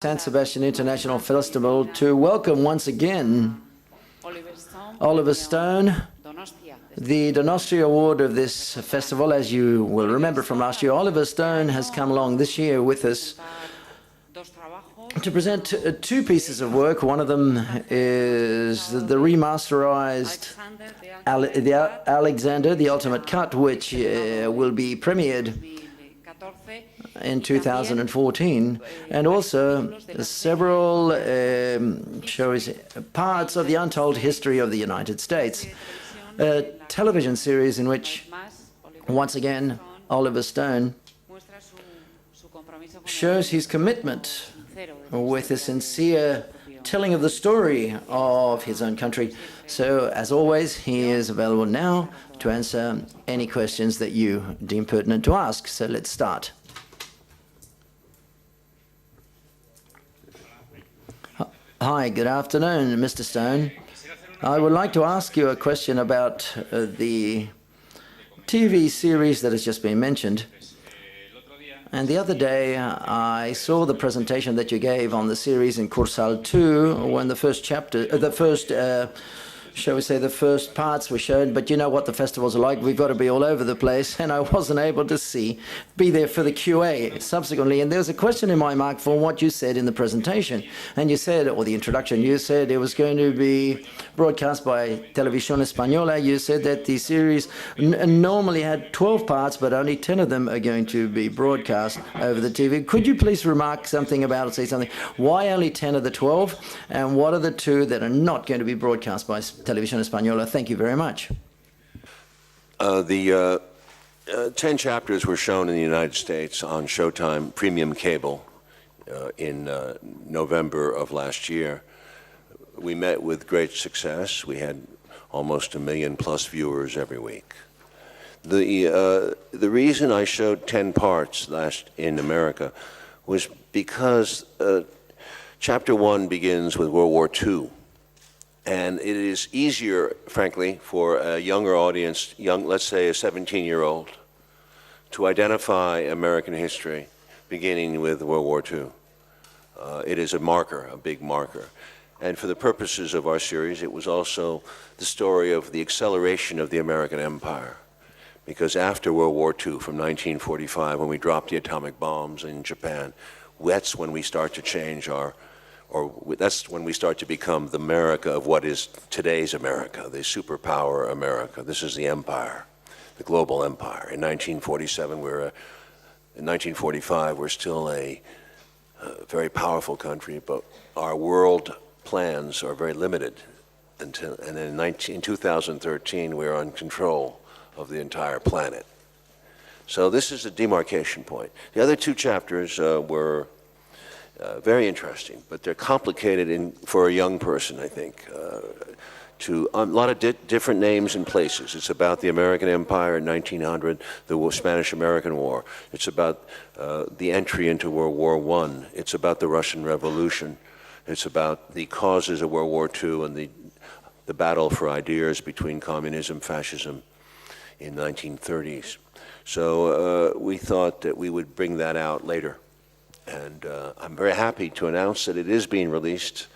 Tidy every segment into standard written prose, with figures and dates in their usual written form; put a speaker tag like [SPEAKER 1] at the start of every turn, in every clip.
[SPEAKER 1] San Sebastian International Festival to welcome once again Oliver Stone, the Donosti Award of this festival. As you will remember from last year, Oliver Stone has come along this year with us to present two pieces of work. One of them is the remasterized Alexander, the Ultimate Cut, which will be premiered in 2014, and also several shows, parts of the untold history of the United States, a television series in which, once again, Oliver Stone shows his commitment with a sincere telling of the story of his own country. So, as always, he is available now to answer any questions that you deem pertinent to ask. So let's start. Hi, good afternoon, Mr. Stone. I would like to ask you a question about the TV series that has just been mentioned. And the other day, I saw the presentation that you gave on the series in Cursal 2, when the first shall we say, the first parts were shown, but you know what the festivals are like. We've got to be all over the place, and I wasn't able to be there for the QA subsequently. And there was a question in my mind for what you said in the presentation. And you said, or the introduction, you said it was going to be broadcast by Televisión Española. You said that the series normally had 12 parts, but only 10 of them are going to be broadcast over the TV. Could you please remark something about it, say something? Why only 10 of the 12? And what are the two that are not going to be broadcast by Televisión Española? Thank you very much.
[SPEAKER 2] The 10 chapters were shown in the United States on Showtime Premium Cable in November of last year. We met with great success. We had almost 1 million plus viewers every week. The reason I showed 10 parts in America was because Chapter 1 begins with World War II. And it is easier, frankly, for a younger audience, let's say a 17-year-old, to identify American history beginning with World War II. It is a marker, a big marker. And for the purposes of our series, it was also the story of the acceleration of the American empire. Because after World War II, from 1945, when we dropped the atomic bombs in Japan, that's when we start to change that's when we start to become the America of what is today's America, the superpower America. This is the empire, the global empire. In 1947, in 1945, we're still a very powerful country, but our world plans are very limited. And then in 2013, we're in control of the entire planet. So this is a demarcation point. The other two chapters were very interesting, but they're complicated for a young person, I think. A lot of different names and places. It's about the American Empire in 1900, the Spanish-American War. It's about the entry into World War I. It's about the Russian Revolution. It's about the causes of World War II and the battle for ideas between communism, fascism in the 1930s. So we thought that we would bring that out later. And I'm very happy to announce that it is being released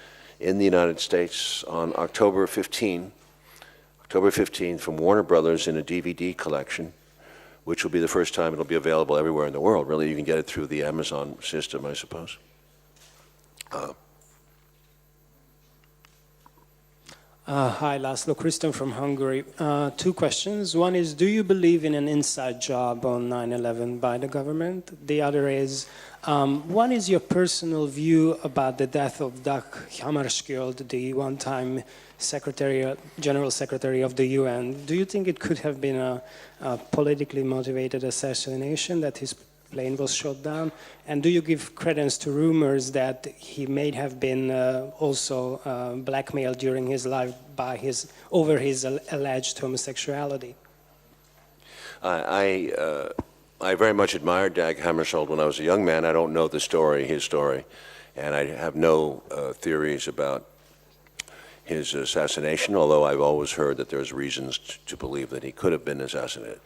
[SPEAKER 2] in the United States on October 15 from Warner Brothers in a DVD collection, which will be the first time it'll be available everywhere in the world. Really, you can get it through the Amazon system, I suppose.
[SPEAKER 3] Hi, Laszlo Christian from Hungary. Two questions. One is, do you believe in an inside job on 9/11 by the government? The other is, what is your personal view about the death of Dag Hammarskjöld, the one-time General Secretary of the UN? Do you think it could have been a politically motivated assassination, that his plane was shot down? And do you give credence to rumors that he may have been also blackmailed during his life over his alleged homosexuality?
[SPEAKER 2] I very much admired Dag Hammarskjöld when I was a young man. I don't know his story, and I have no theories about his assassination, although I've always heard that there's reasons to believe that he could have been assassinated.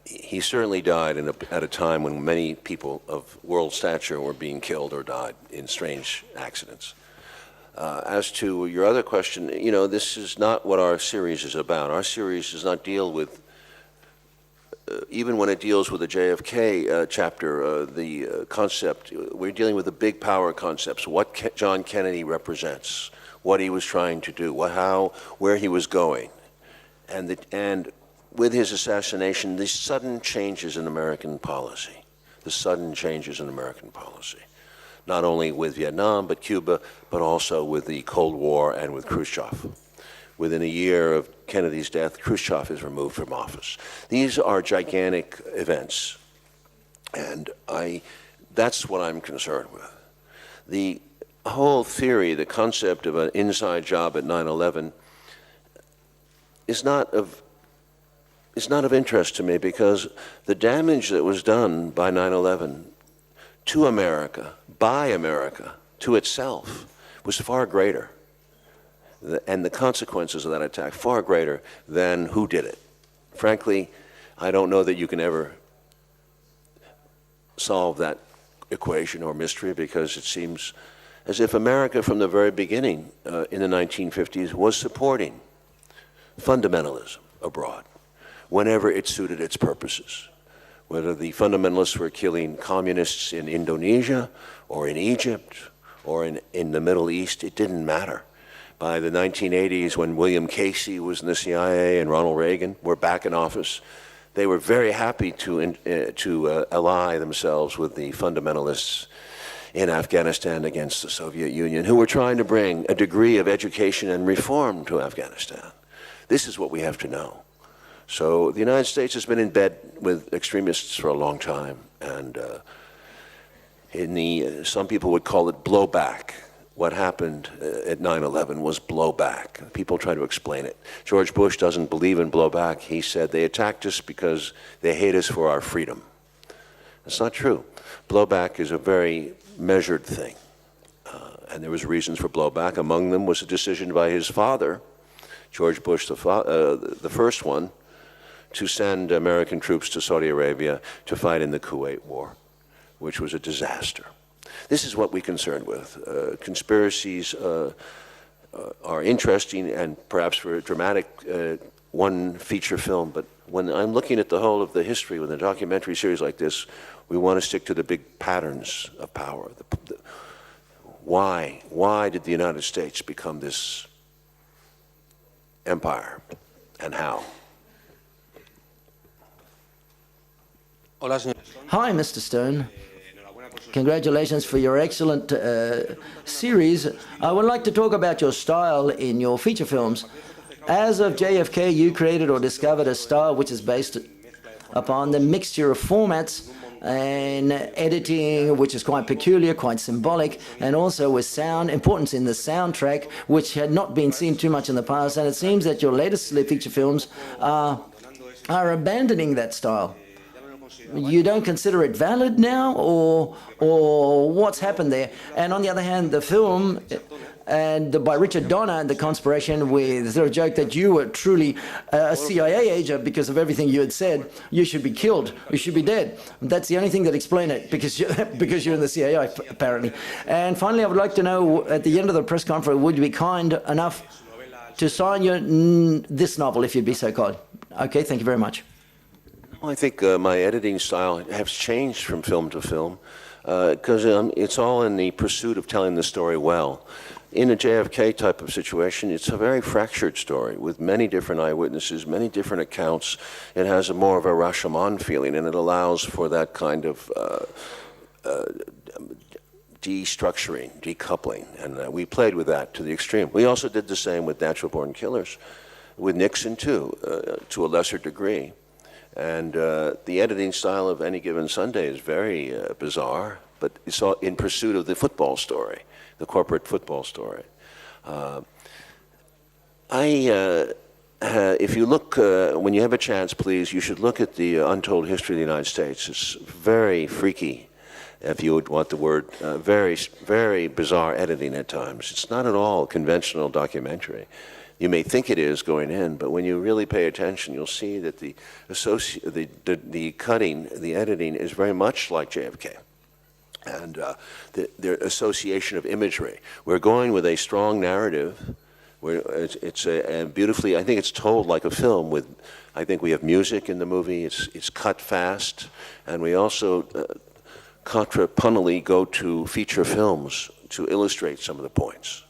[SPEAKER 2] he certainly died at a time when many people of world stature were being killed or died in strange accidents. As to your other question, you know, this is not what our series is about. Our series does not deal with, even when it deals with the JFK chapter, the concept, we're dealing with the big power concepts, what John Kennedy represents, what he was trying to do, where he was going, and with his assassination, the sudden changes in American policy, not only with Vietnam, but Cuba, but also with the Cold War and with Khrushchev. Within a year of Kennedy's death, Khrushchev is removed from office. These are gigantic events, and that's what I'm concerned with. The whole theory, the concept of an inside job at 9/11 is not of interest to me, because the damage that was done by 9/11 to America, by America, to itself, was far greater. And the consequences of that attack far greater than who did it. Frankly, I don't know that you can ever solve that equation or mystery, because it seems as if America from the very beginning in the 1950s was supporting fundamentalism abroad whenever it suited its purposes. Whether the fundamentalists were killing communists in Indonesia or in Egypt or in the Middle East, it didn't matter. By the 1980s, when William Casey was in the CIA and Ronald Reagan were back in office, they were very happy to ally themselves with the fundamentalists in Afghanistan against the Soviet Union, who were trying to bring a degree of education and reform to Afghanistan. This is what we have to know. So the United States has been in bed with extremists for a long time, and some people would call it blowback. What happened at 9/11 was blowback. People try to explain it. George Bush doesn't believe in blowback. He said they attacked us because they hate us for our freedom. That's not true. Blowback is a very measured thing, and there was reasons for blowback. Among them was a decision by his father, George Bush, the first one, to send American troops to Saudi Arabia to fight in the Kuwait War, which was a disaster. This is what we're concerned with. Conspiracies are interesting and perhaps for a dramatic one feature film, but when I'm looking at the whole of the history with a documentary series like this, we want to stick to the big patterns of power. Why did the United States become this empire, and how?
[SPEAKER 1] Hi, Mr. Stone. Congratulations for your excellent series. I would like to talk about your style in your feature films. As of JFK, you created or discovered a style which is based upon the mixture of formats and editing, which is quite peculiar, quite symbolic, and also with sound, importance in the soundtrack, which had not been seen too much in the past. And it seems that your latest feature films are abandoning that style. You don't consider it valid now, or what's happened there? And on the other hand, the film by Richard Donner and the conspiration with, is there a joke that you were truly a CIA agent because of everything you had said? You should be killed. You should be dead. That's the only thing that explains it, because you're in the CIA apparently. And finally, I would like to know at the end of the press conference, would you be kind enough to sign this novel, if you'd be so kind? Okay, thank you very much.
[SPEAKER 2] Well, I think my editing style has changed from film to film because it's all in the pursuit of telling the story well. In a JFK type of situation, it's a very fractured story with many different eyewitnesses, many different accounts. It has more of a Rashomon feeling, and it allows for that kind of destructuring, decoupling, and we played with that to the extreme. We also did the same with Natural Born Killers, with Nixon too, to a lesser degree. And the editing style of Any Given Sunday is very bizarre, but it's all in pursuit of the football story, the corporate football story. If you look, when you have a chance, please, you should look at the Untold History of the United States. It's very freaky, if you would want the word, very, very bizarre editing at times. It's not at all a conventional documentary. you may think it is going in, but when you really pay attention, you'll see that the cutting, the editing is very much like JFK. And the association of imagery. We're going with a strong narrative. It's beautifully, I think it's told like a film with, I think we have music in the movie, it's cut fast, and we also contrapuntally go to feature films to illustrate some of the points.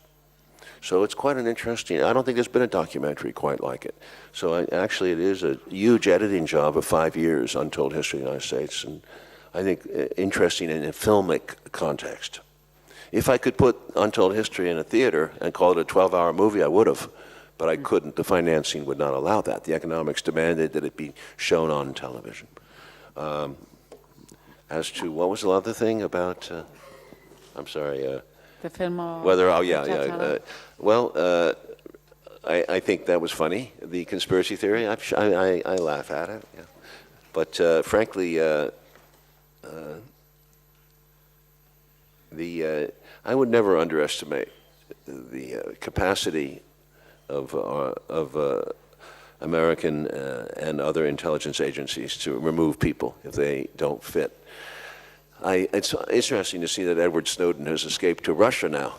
[SPEAKER 2] So it's quite an interesting, I don't think there's been a documentary quite like it. So actually it is a huge editing job of 5 years, Untold History of the United States, and I think interesting in a filmic context. If I could put Untold History in a theater and call it a 12-hour movie, I would have, but I couldn't. The financing would not allow that. The economics demanded that it be shown on television. As to, what was the other thing about, I'm sorry,
[SPEAKER 4] The film of
[SPEAKER 2] whether, oh
[SPEAKER 4] Hugo
[SPEAKER 2] yeah,
[SPEAKER 4] Chavez.
[SPEAKER 2] well, I think that was funny, the conspiracy theory. I laugh at it, yeah. But frankly, I would never underestimate the capacity of American and other intelligence agencies to remove people if they don't fit. It's interesting to see that Edward Snowden has escaped to Russia now.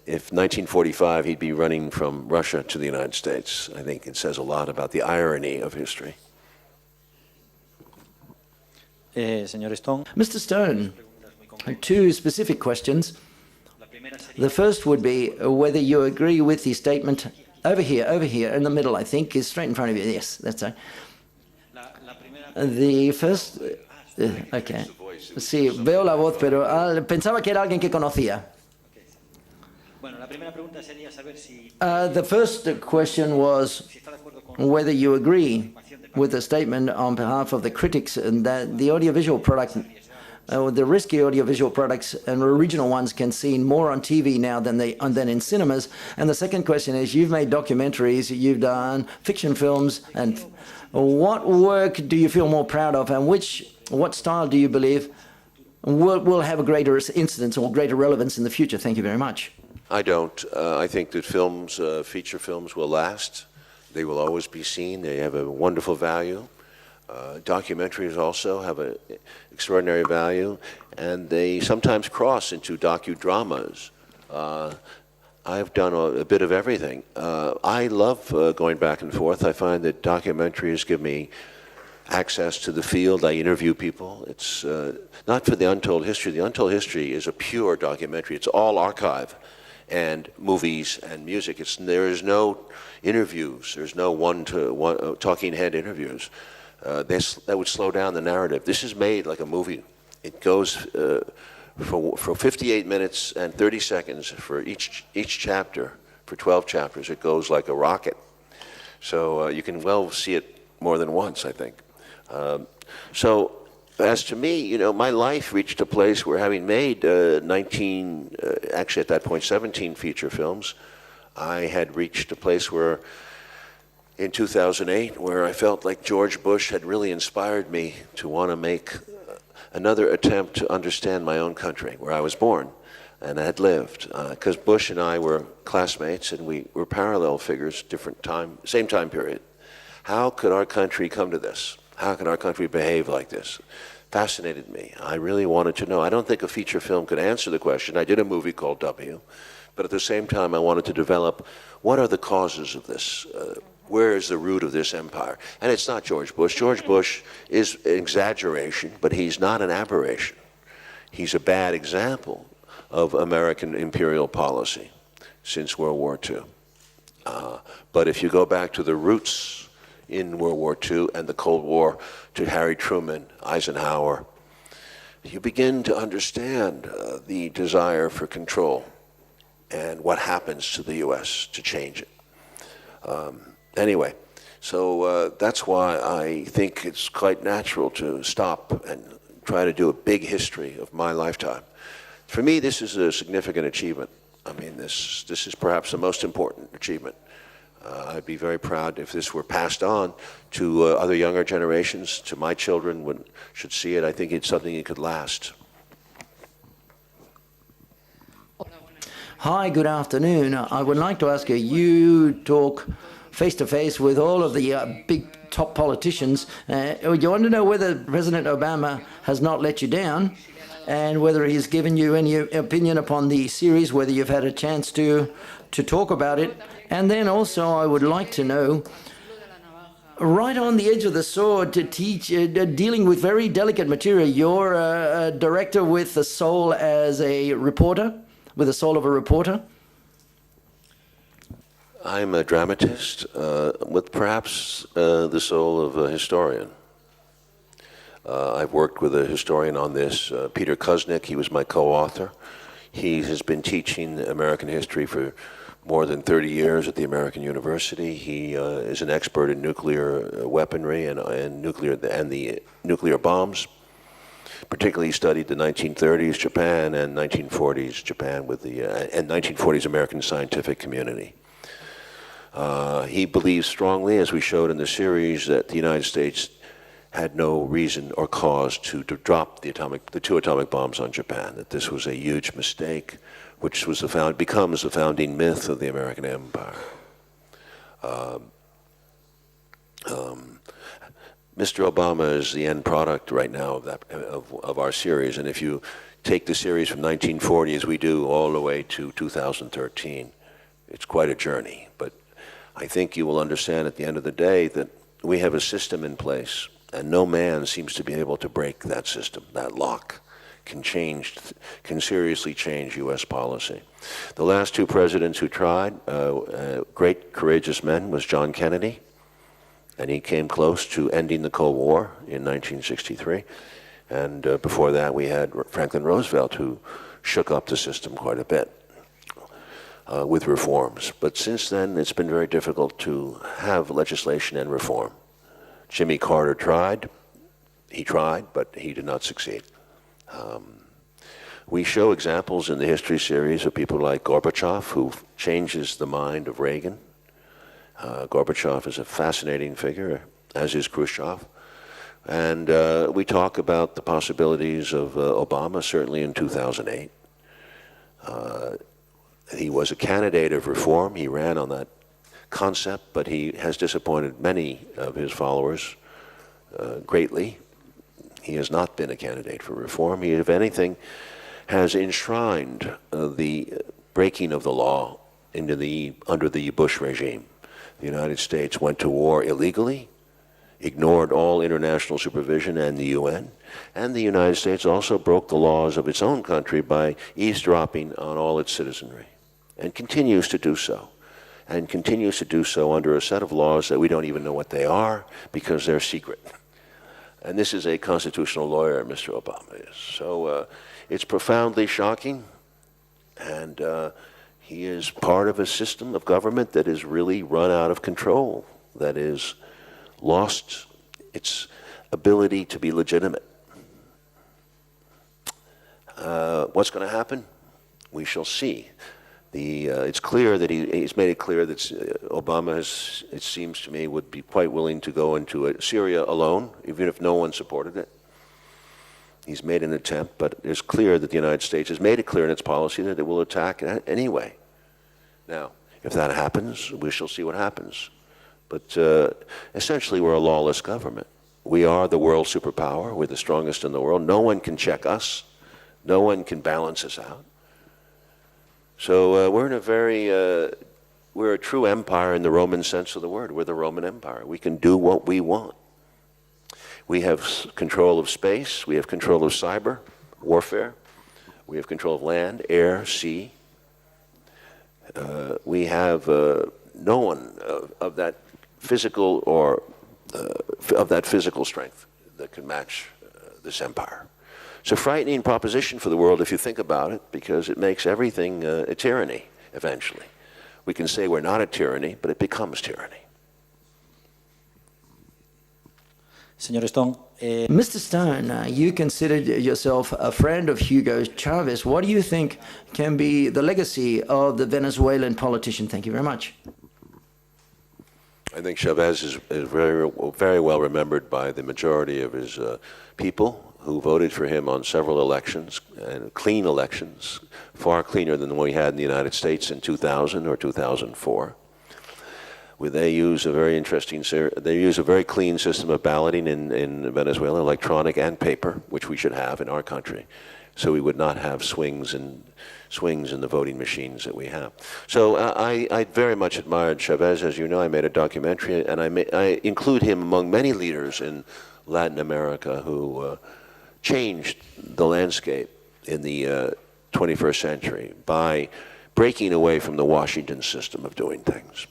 [SPEAKER 2] If 1945 he'd be running from Russia to the United States, I think it says a lot about the irony of history.
[SPEAKER 5] Señor Stone.
[SPEAKER 1] Mr. Stone, two specific questions. The first would be whether you agree with the statement over here, in the middle, I think, is straight in front of you. Yes, that's right. The first, okay. Sí, veo la voz, pero pensaba que era alguien que conocía. The first question was whether you agree with the statement on behalf of the critics and that the audiovisual product, the risky audiovisual products and original ones can seen more on TV now than in cinemas. And the second question is, you've made documentaries, you've done fiction films, and what work do you feel more proud of, and what style do you believe will have a greater incidence or greater relevance in the future? Thank you very much.
[SPEAKER 2] I don't. I think that films, feature films, will last. They will always be seen. They have a wonderful value. Documentaries also have an extraordinary value, and they sometimes cross into docudramas. I've done a bit of everything. I love going back and forth. I find that documentaries give me access to the field. I interview people. It's not for the Untold History. The Untold History is a pure documentary. It's all archive and movies and music. There is no interviews. There's no one-to-one talking head interviews. That would slow down the narrative. This is made like a movie. It goes for 58 minutes and 30 seconds for each chapter. For 12 chapters, it goes like a rocket. So you can well see it more than once, I think. So as to me, you know, my life reached a place where, having made 19, actually at that point 17 feature films, I had reached a place where in 2008, where I felt like George Bush had really inspired me to want to make another attempt to understand my own country, where I was born and I had lived. Because Bush and I were classmates and we were parallel figures, different time, same time period. How could our country come to this? How could our country behave like this? Fascinated me. I really wanted to know. I don't think a feature film could answer the question. I did a movie called W, but at the same time I wanted to develop what are the causes of this? Where is the root of this empire? And it's not George Bush. George Bush is an exaggeration, but he's not an aberration. He's a bad example of American imperial policy since World War II. But if you go back to the roots in World War II and the Cold War, to Harry Truman, Eisenhower, you begin to understand the desire for control and what happens to the U.S. to change it. Anyway, so that's why I think it's quite natural to stop and try to do a big history of my lifetime. For me, this is a significant achievement. I mean, this is perhaps the most important achievement. I'd be very proud if this were passed on to other younger generations, to my children should see it. I think it's something that could last.
[SPEAKER 1] Hi, good afternoon. I would like to ask you, you talk face-to-face with all of the big top politicians. You want to know whether President Obama has not let you down and whether he's given you any opinion upon the series, whether you've had a chance to talk about it. And then also I would like to know, right on the edge of the sword to teach, dealing with very delicate material. You're a director with the soul as a reporter, with the soul of a reporter.
[SPEAKER 2] I'm a dramatist with perhaps the soul of a historian. I've worked with a historian on this, Peter Kuznick. He was my co-author. He has been teaching American history for more than 30 years at the American University. He is an expert in nuclear weaponry and the nuclear bombs. Particularly, he studied the 1930s Japan and 1940s Japan with the and 1940s American scientific community. He believes strongly, as we showed in the series, that the United States had no reason or cause to drop the two atomic bombs on Japan. That this was a huge mistake, which was becomes the founding myth of the American empire. Mr. Obama is the end product right now of our series, and if you take the series from 1940 as we do all the way to 2013, it's quite a journey. But I think you will understand at the end of the day that we have a system in place, and no man seems to be able to break that system. That lock can seriously change U.S. policy. The last two presidents who tried, great courageous men, was John Kennedy, and he came close to ending the Cold War in 1963. And before that, we had Franklin Roosevelt, who shook up the system quite a bit with reforms. But since then, it's been very difficult to have legislation and reform. Jimmy Carter tried. He tried, but he did not succeed. We show examples in the history series of people like Gorbachev, who changes the mind of Reagan. Gorbachev is a fascinating figure, as is Khrushchev. And we talk about the possibilities of Obama, certainly in 2008. He was a candidate of reform. He ran on that concept, but he has disappointed many of his followers greatly. He has not been a candidate for reform. He, if anything, has enshrined the breaking of the law under the Bush regime. The United States went to war illegally, ignored all international supervision and the UN, and the United States also broke the laws of its own country by eavesdropping on all its citizenry, and continues to do so. And continues to do so under a set of laws that we don't even know what they are because they're secret. And this is a constitutional lawyer, Mr. Obama is. So it's profoundly shocking, and he is part of a system of government that is really run out of control, that is lost its ability to be legitimate. What's going to happen? We shall see. It's clear that he's made it clear that Obama has, it seems to me, would be quite willing to go into Syria alone, even if no one supported it. He's made an attempt, but it's clear that the United States has made it clear in its policy that it will attack anyway. Now, if that happens, we shall see what happens. But essentially, we're a lawless government. We are the world superpower. We're the strongest in the world. No one can check us. No one can balance us out. So we're in a we're a true empire in the Roman sense of the word. We're the Roman Empire. We can do what we want. We have control of space. We have control of cyber warfare. We have control of land, air, sea. We have no one of that physical strength that can match this empire. It's a frightening proposition for the world if you think about it, because it makes everything a tyranny eventually. We can say we're not a tyranny, but it becomes tyranny.
[SPEAKER 5] Señor Stone,
[SPEAKER 1] Mr. Stone, you considered yourself a friend of Hugo Chavez. What do you think can be the legacy of the Venezuelan politician? Thank you very much.
[SPEAKER 2] I think Chavez is very, very well remembered by the majority of his people. who voted for him on several elections, and clean elections, far cleaner than the one we had in the United States in 2000 or 2004. Where they use a very clean system of balloting in Venezuela, electronic and paper, which we should have in our country. So we would not have swings in the voting machines that we have. So I very much admired Chavez. As you know, I made a documentary, and I include him among many leaders in Latin America who changed the landscape in the 21st century by breaking away from the Washington system of doing things.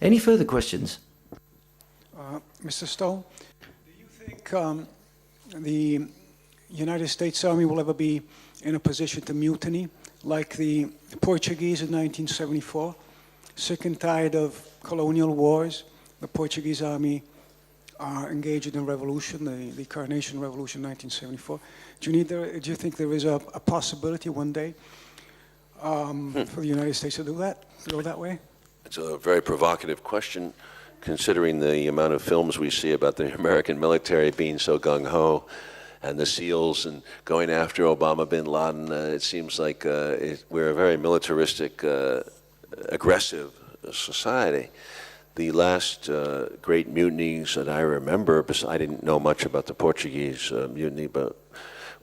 [SPEAKER 1] Any further questions?
[SPEAKER 4] Mr. Stone, do you think the United States Army will ever be in a position to mutiny like the Portuguese in 1974? Sick and tired of colonial wars, the Portuguese Army engaged in a revolution, the Coronation Revolution in 1974. Do you think there is a possibility one day for the United States to do that, to go that way?
[SPEAKER 2] It's a very provocative question, considering the amount of films we see about the American military being so gung-ho, and the SEALs and going after Osama bin Laden. It seems like we're a very militaristic, aggressive society. The last great mutinies that I remember, I didn't know much about the Portuguese mutiny, but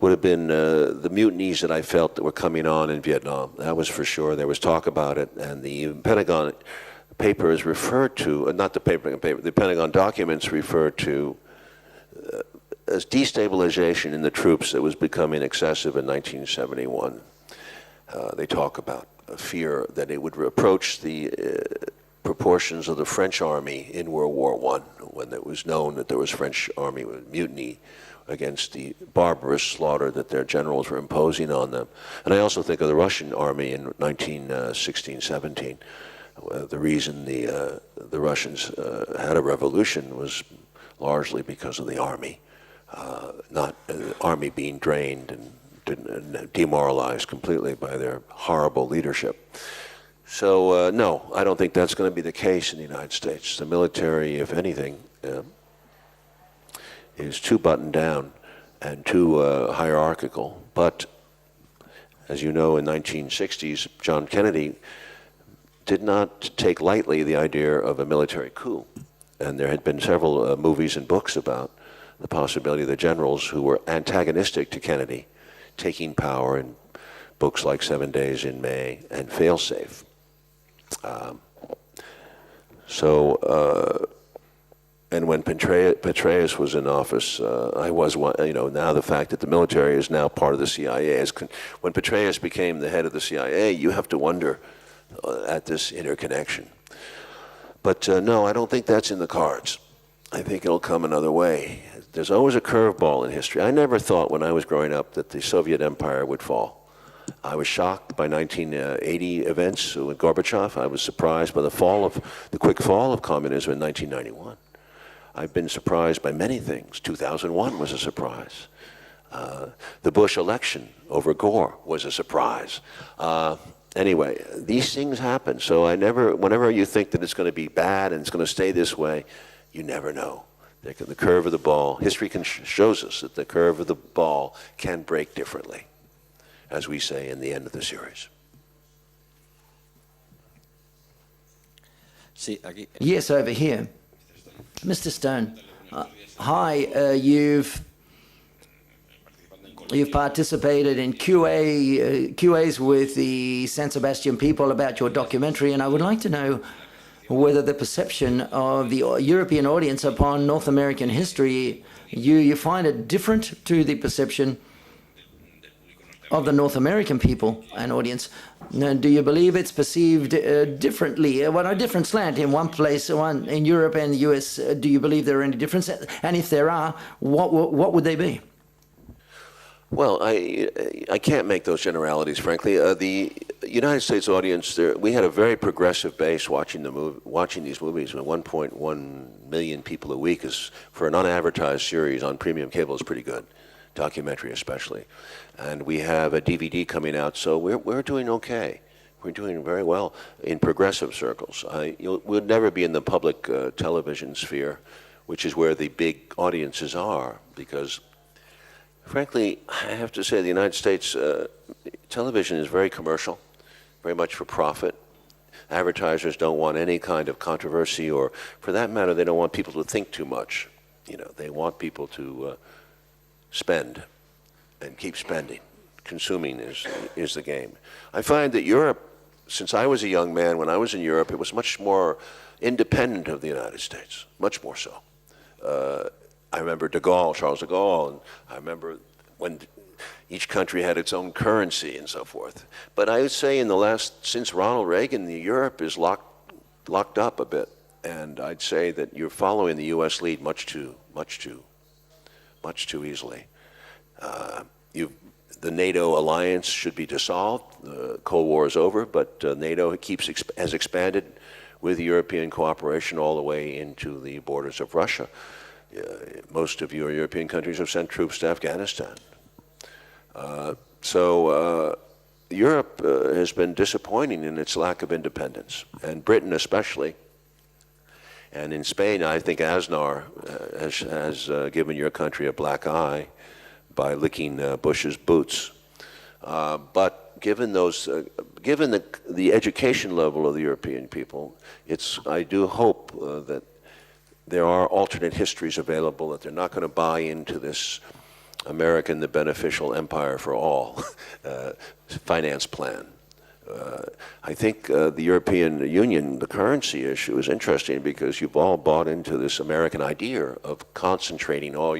[SPEAKER 2] would have been the mutinies that I felt that were coming on in Vietnam. That was for sure. There was talk about it, and the Pentagon papers referred to, not the paper, the Pentagon documents referred to as destabilization in the troops that was becoming excessive in 1971. They talk about a fear that it would approach the proportions of the French army in World War I, when it was known that there was French army mutiny against the barbarous slaughter that their generals were imposing on them. And I also think of the Russian army in 1916-17. The reason the Russians had a revolution was largely because of the army, not the army being drained and demoralized completely by their horrible leadership. So no, I don't think that's going to be the case in the United States. The military, if anything, is too buttoned down and too hierarchical. But as you know, in 1960s, John Kennedy did not take lightly the idea of a military coup. And there had been several movies and books about the possibility of the generals who were antagonistic to Kennedy taking power, in books like 7 Days in May and Failsafe. And when Petraeus was in office, I was one, now the fact that the military is now part of the CIA. When Petraeus became the head of the CIA, you have to wonder at this interconnection. But no, I don't think that's in the cards. I think it'll come another way. There's always a curveball in history. I never thought when I was growing up that the Soviet Empire would fall. I was shocked by 1980 events with Gorbachev. I was surprised by the quick fall of communism in 1991. I've been surprised by many things. 2001 was a surprise. The Bush election over Gore was a surprise. Anyway, these things happen. So whenever you think that it's going to be bad and it's going to stay this way, you never know. The curve of the ball, history shows us that the curve of the ball can break differently, as we say in the end of the series.
[SPEAKER 1] Yes, over here. Mr. Stone, hi, you've participated in QAs with the San Sebastian people about your documentary, and I would like to know whether the perception of the European audience upon North American history, you find it different to the perception of the North American people and audience. Now, do you believe it's perceived differently? Well, a different slant in one place, one in Europe and the US. Do you believe there are any differences? And if there are, what would they be?
[SPEAKER 2] Well, I can't make those generalities, frankly. The United States audience, we had a very progressive base watching these movies. 1.1 million people a week is, for an unadvertised series on premium cable, is pretty good, documentary especially. And we have a DVD coming out, so we're doing okay. We're doing very well in progressive circles. We'll never be in the public television sphere which is where the big audiences are, because frankly, I have to say the United States television is very commercial, very much for profit. Advertisers don't want any kind of controversy, or for that matter, they don't want people to think too much. You know, they want people to spend and keep spending. Consuming is the game. I find that Europe, since I was a young man, when I was in Europe, it was much more independent of the United States, much more so. I remember de Gaulle, Charles de Gaulle, and I remember when each country had its own currency and so forth. But I would say since Ronald Reagan, Europe is locked up a bit. And I'd say that you're following the U.S. lead much too easily. The NATO alliance should be dissolved. The Cold War is over, but NATO has expanded with European cooperation all the way into the borders of Russia. Most of your European countries have sent troops to Afghanistan. So Europe has been disappointing in its lack of independence, and Britain especially. And in Spain, I think Aznar has given your country a black eye by licking Bush's boots. But given the education level of the European people, I do hope that there are alternate histories available, that they're not going to buy into this American, the beneficial empire for all finance plan. I think the European Union, the currency issue, is interesting because you've all bought into this American idea of concentrating all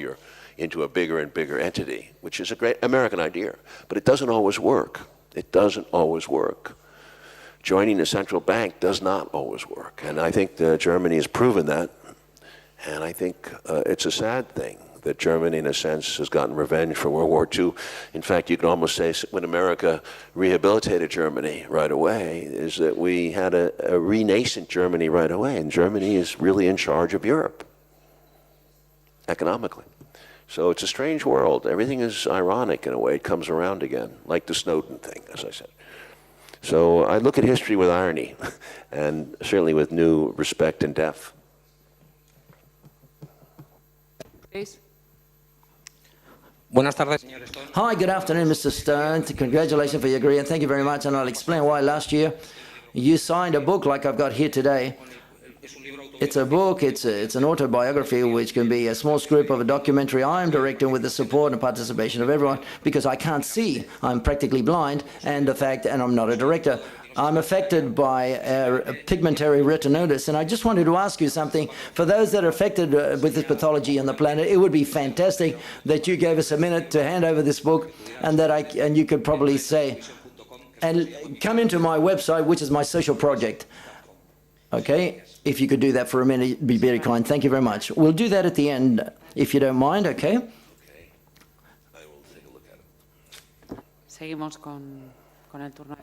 [SPEAKER 2] into a bigger and bigger entity, which is a great American idea, but it doesn't always work. It doesn't always work. Joining a central bank does not always work, and I think Germany has proven that, and I think it's a sad thing that Germany, in a sense, has gotten revenge for World War II. In fact, you could almost say when America rehabilitated Germany right away, is that we had a renascent Germany right away, and Germany is really in charge of Europe, economically. So it's a strange world. Everything is ironic in a way. It comes around again, like the Snowden thing, as I said. So I look at history with irony, and certainly with new respect and depth.
[SPEAKER 6] Please.
[SPEAKER 7] Buenas tardes, señor Stone.
[SPEAKER 1] Hi, good afternoon, Mr. Stern. Congratulations for your degree, and thank you very much. And I'll explain why last year you signed a book like I've got here today. It's a book, it's an autobiography, which can be a small script of a documentary I'm directing with the support and participation of everyone, because I can't see. I'm practically blind, and I'm not a director. I'm affected by a pigmentary retinitis, and I just wanted to ask you something. For those that are affected with this pathology on the planet, it would be fantastic that you gave us a minute to hand over this book, and you could probably say, and come into my website, which is my social project. Okay, if you could do that for a minute, it'd be very kind. Thank you very much. We'll do that at the end, if you don't mind. Okay.
[SPEAKER 2] Okay, I will take a look at it.
[SPEAKER 6] Seguimos con el turno.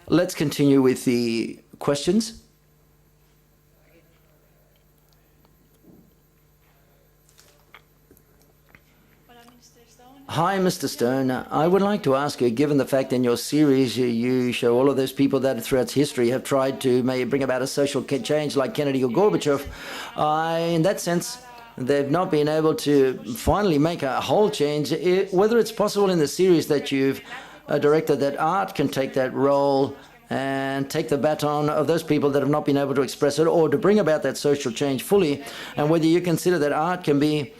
[SPEAKER 1] Let's continue with the questions. Hi, Mr. Stone. I would like to ask you, given the fact in your series you show all of those people that throughout history have tried to maybe bring about a social change like Kennedy or Gorbachev, in that sense, they've not been able to finally make a whole change. Whether it's possible in the series that you've directed that art can take that role and take the baton of those people that have not been able to express it, or to bring about that social change fully, and whether you consider that art can be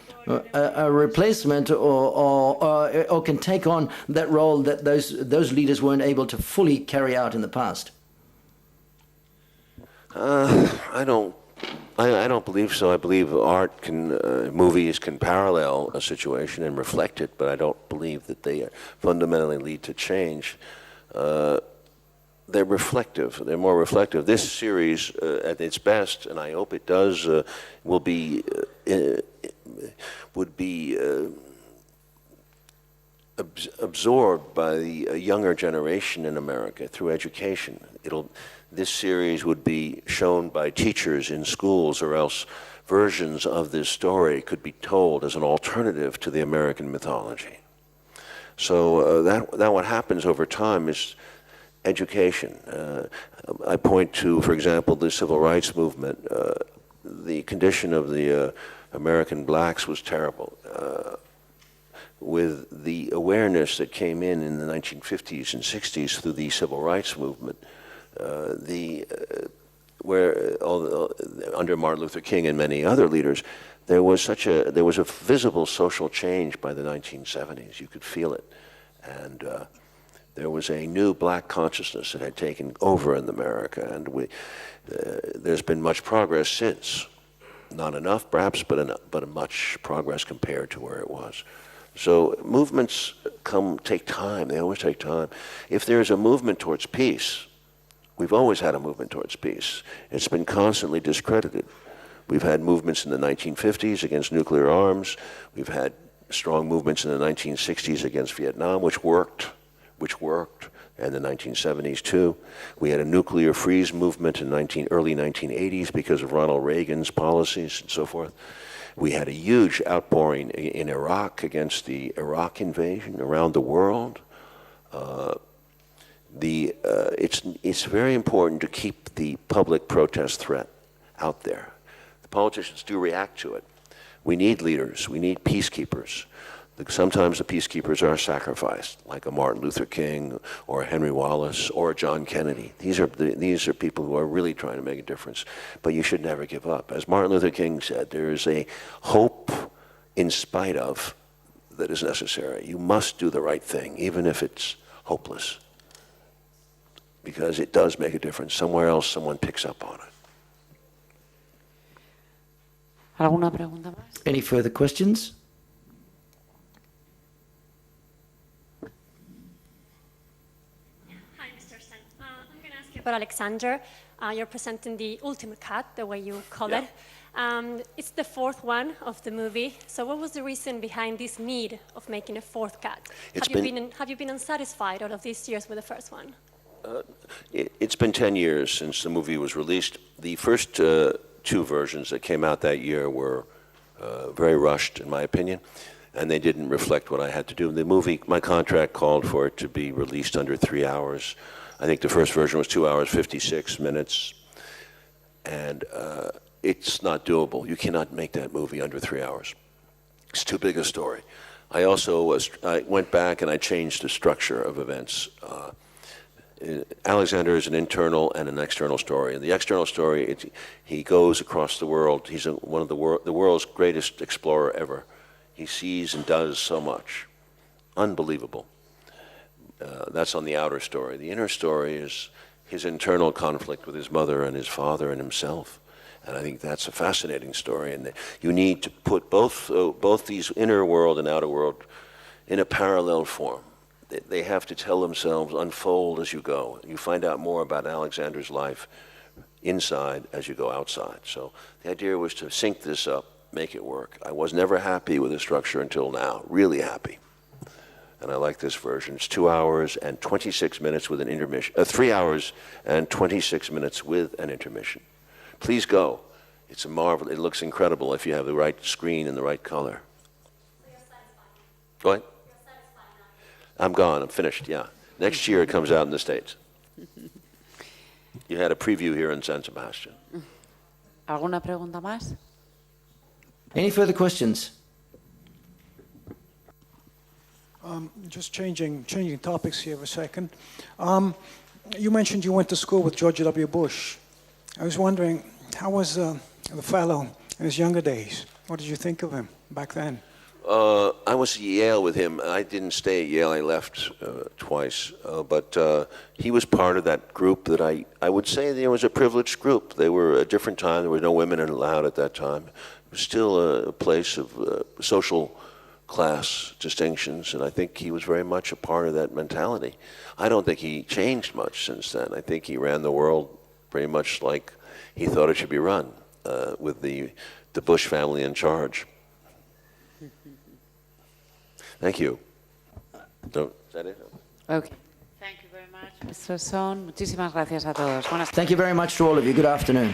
[SPEAKER 1] a replacement or can take on that role that those leaders weren't able to fully carry out in the past.
[SPEAKER 2] I don't believe so. I believe art movies can parallel a situation and reflect it, but I don't believe that they fundamentally lead to change. They're reflective. They're more reflective. This series, at its best, and I hope it does, would be absorbed by the younger generation in America through education. This series would be shown by teachers in schools, or else versions of this story could be told as an alternative to the American mythology. So that what happens over time is education. I point to, for example, the civil rights movement. The condition of the American blacks was terrible. With the awareness that came in the 1950s and 60s through the civil rights movement, under Martin Luther King and many other leaders, there was a visible social change by the 1970s. You could feel it, and there was a new black consciousness that had taken over in America, and there's been much progress since. Not enough, perhaps, but much progress compared to where it was. So movements take time. They always take time. If there's a movement towards peace, we've always had a movement towards peace. It's been constantly discredited. We've had movements in the 1950s against nuclear arms. We've had strong movements in the 1960s against Vietnam, which worked, and the 1970s too. We had a nuclear freeze movement in early 1980s because of Ronald Reagan's policies and so forth. We had a huge outpouring in Iraq against the Iraq invasion around the world. It's very important to keep the public protest threat out there. The politicians do react to it. We need leaders. We need peacekeepers. Sometimes the peacekeepers are sacrificed, like a Martin Luther King or a Henry Wallace or a John Kennedy. These are people who are really trying to make a difference. But you should never give up. As Martin Luther King said, there is a hope in spite of that is necessary. You must do the right thing, even if it's hopeless, because it does make a difference. Somewhere else, someone picks up on it.
[SPEAKER 6] ¿Alguna pregunta más?
[SPEAKER 1] Any further questions?
[SPEAKER 7] But Alexander, you're presenting the ultimate cut, the way you call it. It's the fourth one of the movie. So what was the reason behind this need of making a fourth cut? Have you been unsatisfied all of these years with the first one?
[SPEAKER 2] It's been 10 years since the movie was released. The first two versions that came out that year were very rushed, in my opinion, and they didn't reflect what I had to do. The movie, my contract called for it to be released under 3 hours. I think the first version was 2 hours, 56 minutes, and it's not doable. You cannot make that movie under 3 hours. It's too big a story. I also I went back and I changed the structure of events. Alexander is an internal and an external story. In the external story, he goes across the world. He's one of the world's greatest explorer ever. He sees and does so much. Unbelievable. That's on the outer story. The inner story is his internal conflict with his mother and his father and himself. And I think that's a fascinating story. And you need to put both these inner world and outer world in a parallel form. They have to tell themselves, unfold as you go. You find out more about Alexander's life inside as you go outside. So the idea was to sync this up, make it work. I was never happy with the structure until now, really happy. And I like this version. It's 2 hours and 26 minutes with an intermission. 3 hours and 26 minutes with an intermission. Please go. It's a marvel. It looks incredible if you have the right screen and the right color.
[SPEAKER 7] So you're satisfied?
[SPEAKER 2] Go ahead.
[SPEAKER 7] You're satisfied now?
[SPEAKER 2] I'm gone. I'm finished, yeah. Next year it comes out in the States. You had a preview here in San Sebastian.
[SPEAKER 6] ¿Alguna pregunta más?
[SPEAKER 1] Any further questions?
[SPEAKER 4] Just changing topics here for a second. You mentioned you went to school with George W. Bush. I was wondering, how was the fellow in his younger days? What did you think of him back then?
[SPEAKER 2] I was at Yale with him. I didn't stay at Yale. I left twice. But he was part of that group that I would say there was a privileged group. They were a different time. There were no women allowed at that time. It was still a place of social class distinctions, and I think he was very much a part of that mentality. I don't think he changed much since then. I think he ran the world pretty much like he thought it should be run, with the Bush family in charge. Thank you. Is that it?
[SPEAKER 6] Okay. Thank you very much, Mr. Son. Muchísimas gracias a todos. Buenas
[SPEAKER 1] Thank you very much to all of you. Good afternoon.